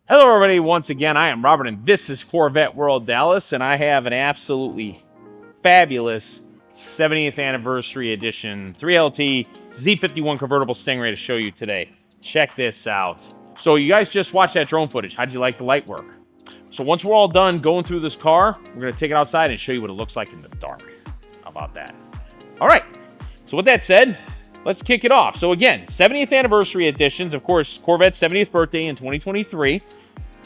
Hello everybody, once again, I am Robert and this is Corvette World Dallas, and I have an absolutely fabulous 70th Anniversary Edition 3LT Z51 Convertible Stingray to show you today. Check this out. So you guys just watched that drone footage. How'd you like the light work? So once we're all done going through this car, we're going to take it outside and show you what it looks like in the dark. How about that? All right, so with that said, let's kick it off. So again, 70th Anniversary Editions, of course, Corvette's 70th birthday in 2023.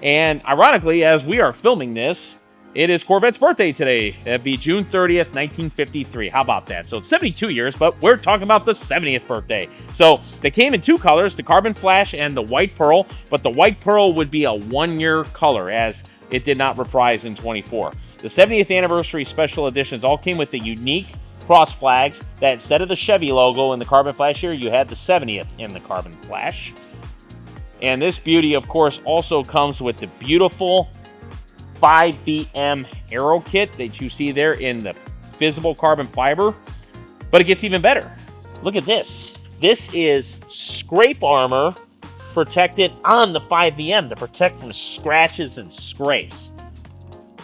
And ironically, as we are filming this, it is Corvette's birthday today. That'd be June 30th, 1953. How about that? So it's 72 years, but we're talking about the 70th birthday. So they came in two colors, the Carbon Flash and the White Pearl, but the White Pearl would be a one-year color as it did not reprise in 24. The 70th Anniversary Special Editions all came with the unique cross flags that instead of the Chevy logo in the Carbon Flash here, you had the 70th in the Carbon Flash. And this beauty, of course, also comes with the beautiful 5VM Aero kit that you see there in the visible carbon fiber. But it gets even better. Look at this. This is scrape armor protected on the 5VM to protect from scratches and scrapes.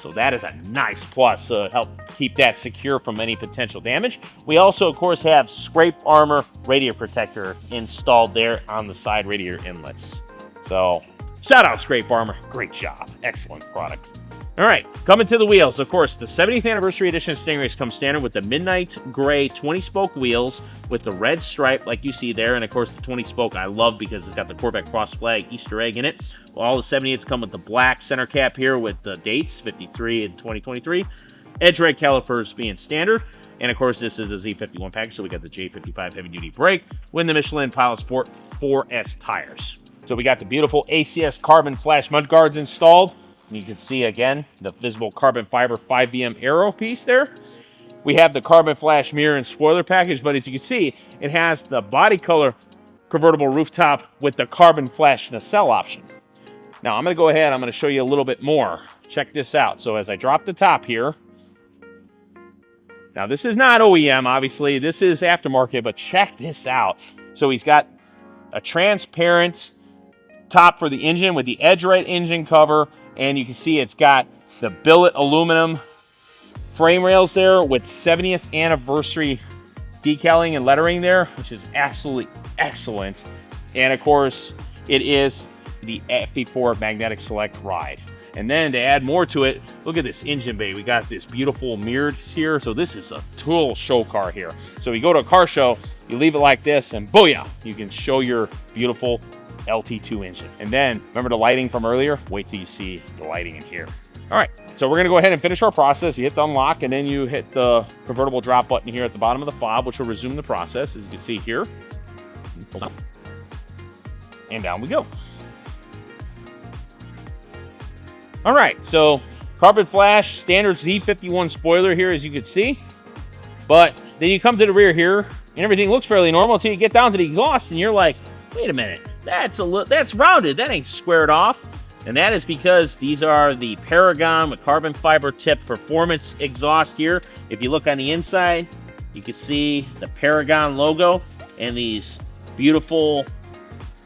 So that is a nice plus to help keep that secure from any potential damage. We also, of course, have scrape armor radiator protector installed there on the side radiator inlets. So, shout out Scrape Armor. Great job. Excellent product. All right, coming to the wheels. Of course, the 70th Anniversary Edition Stingrays come standard with the midnight gray 20-spoke wheels with the red stripe like you see there. And, of course, the 20-spoke I love because it's got the Corvette cross flag Easter egg in it. All the 78s come with the black center cap here with the dates, 53 and 2023. Edge red calipers being standard. And, of course, this is the Z51 package, so we got the J55 heavy-duty brake with the Michelin Pilot Sport 4S tires. So we got the beautiful ACS Carbon Flash mudguards installed. And you can see, again, the visible carbon fiber 5VM Aero piece there. We have the Carbon Flash mirror and spoiler package, but as you can see, it has the body color convertible rooftop with the Carbon Flash nacelle option. Now, I'm going to go ahead, I'm going to show you a little bit more. Check this out. So as I drop the top here, now this is not OEM, obviously. This is aftermarket, but check this out. So he's got a transparent top for the engine with the edge right engine cover, and you can see it's got the billet aluminum frame rails there with 70th anniversary decaling and lettering there, which is absolutely excellent. And of course, it is the FE4 magnetic select ride. And then to add more to it, look at this engine bay. We got this beautiful mirrored here. So this is a total show car here. So you go to a car show, you leave it like this, and booyah, you can show your beautiful LT2 engine. And then, remember the lighting from earlier? Wait till you see the lighting in here. All right, so we're gonna go ahead and finish our process. You hit the unlock, and then you hit the convertible drop button here at the bottom of the fob, which will resume the process, as you can see here. And down we go. All right, so Carbon Flash, standard Z51 spoiler here, as you can see. But then you come to the rear here, and everything looks fairly normal until you get down to the exhaust, and you're like, wait a minute. That's rounded. That ain't squared off. And that is because these are the Paragon with carbon fiber tip performance exhaust here. If you look on the inside, you can see the Paragon logo and these beautiful,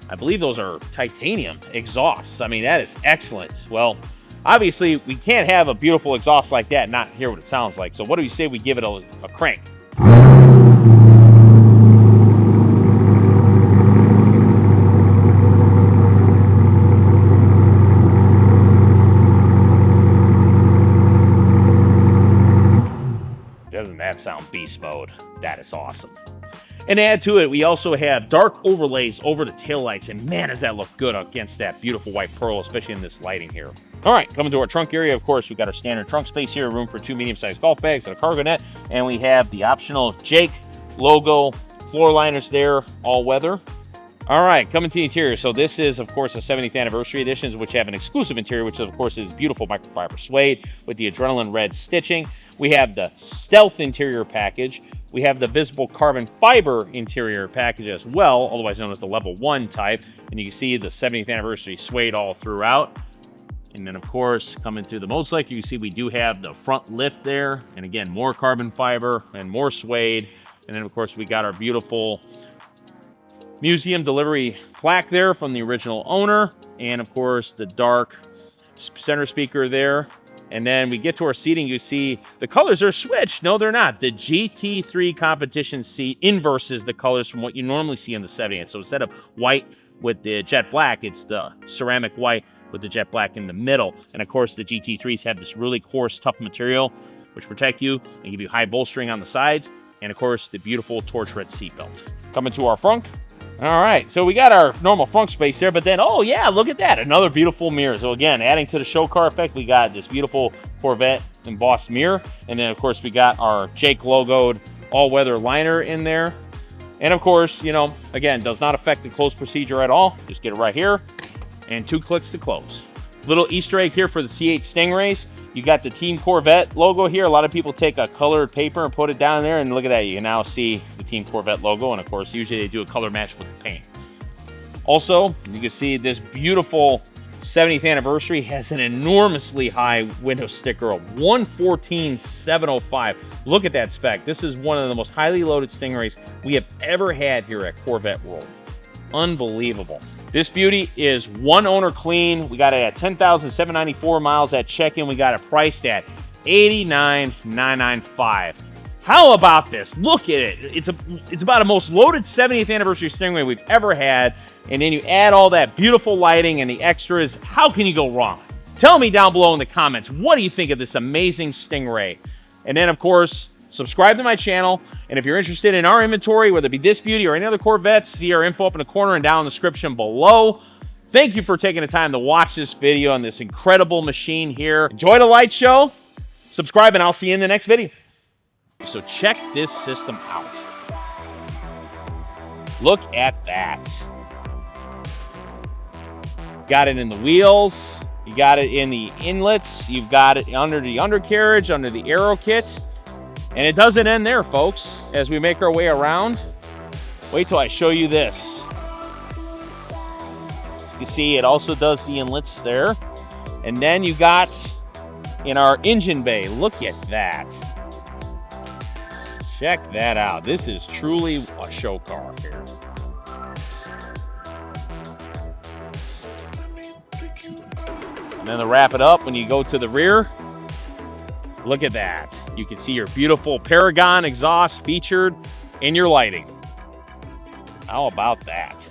I believe those are titanium exhausts. I mean, that is excellent. Well, obviously, we can't have a beautiful exhaust like that and not hear what it sounds like. So what do you say we give it a crank? Doesn't that sound beast mode? That is awesome. And to add to it, we also have dark overlays over the taillights, and man, does that look good against that beautiful white pearl, especially in this lighting here. All right, coming to our trunk area, of course, we got our standard trunk space here, room for 2 medium-sized golf bags and a cargo net, and we have the optional Jake logo floor liners there, all weather. All right, coming to the interior. So this is, of course, the 70th Anniversary Editions, which have an exclusive interior, which, of course, is beautiful microfiber suede with the adrenaline red stitching. We have the Stealth interior package. We have the visible carbon fiber interior package as well, otherwise known as the Level 1 type. And you can see the 70th Anniversary suede all throughout. And then, of course, coming through the motorcycle, you can see we do have the front lift there. And again, more carbon fiber and more suede. And then, of course, we got our beautiful museum delivery plaque there from the original owner. And of course, the dark center speaker there. And then we get to our seating, you see the colors are switched. No, they're not. The GT3 competition seat inverses the colors from what you normally see in the 78. So instead of white with the jet black, it's the ceramic white with the jet black in the middle. And of course, the GT3s have this really coarse, tough material, which protect you and give you high bolstering on the sides. And of course, the beautiful torch red seatbelt. Coming to our frunk. All right, so we got our normal frunk space there, but then, oh yeah, look at that, another beautiful mirror. So again, adding to the show car effect, we got this beautiful Corvette embossed mirror. And then of course, we got our Jake logoed all-weather liner in there. And of course, you know, again, does not affect the close procedure at all. Just get it right here and 2 clicks to close. Little Easter egg here for the C8 Stingrays. You got the Team Corvette logo here. A lot of people take a colored paper and put it down there, and look at that. You can now see the Team Corvette logo, and of course, usually they do a color match with the paint. Also, you can see this beautiful 70th anniversary has an enormously high window sticker of 114,705. Look at that spec. This is one of the most highly loaded Stingrays we have ever had here at Corvette World. Unbelievable. This beauty is one owner clean. We got it at 10,794 miles at check-in. We got it priced at $89,995. How about this? Look at it. It's about the most loaded 70th anniversary Stingray we've ever had. And then you add all that beautiful lighting and the extras. How can you go wrong? Tell me down below in the comments, what do you think of this amazing Stingray? And then, of course, subscribe to my channel, and if you're interested in our inventory, whether it be this beauty or any other Corvettes, see our info up in the corner and down in the description below. Thank you for taking the time to watch this video on this incredible machine here. Enjoy the light show, subscribe, and I'll see you in the next video. So check this system out. Look at that. Got it in the wheels, you got it in the inlets, you've got it under the undercarriage, under the Aero kit. And it doesn't end there, folks. As we make our way around, wait till I show you this. As you can see, it also does the inlets there. And then you got in our engine bay, look at that. Check that out. This is truly a show car here. And then to wrap it up, when you go to the rear, look at that. You can see your beautiful Paragon exhaust featured in your lighting. How about that?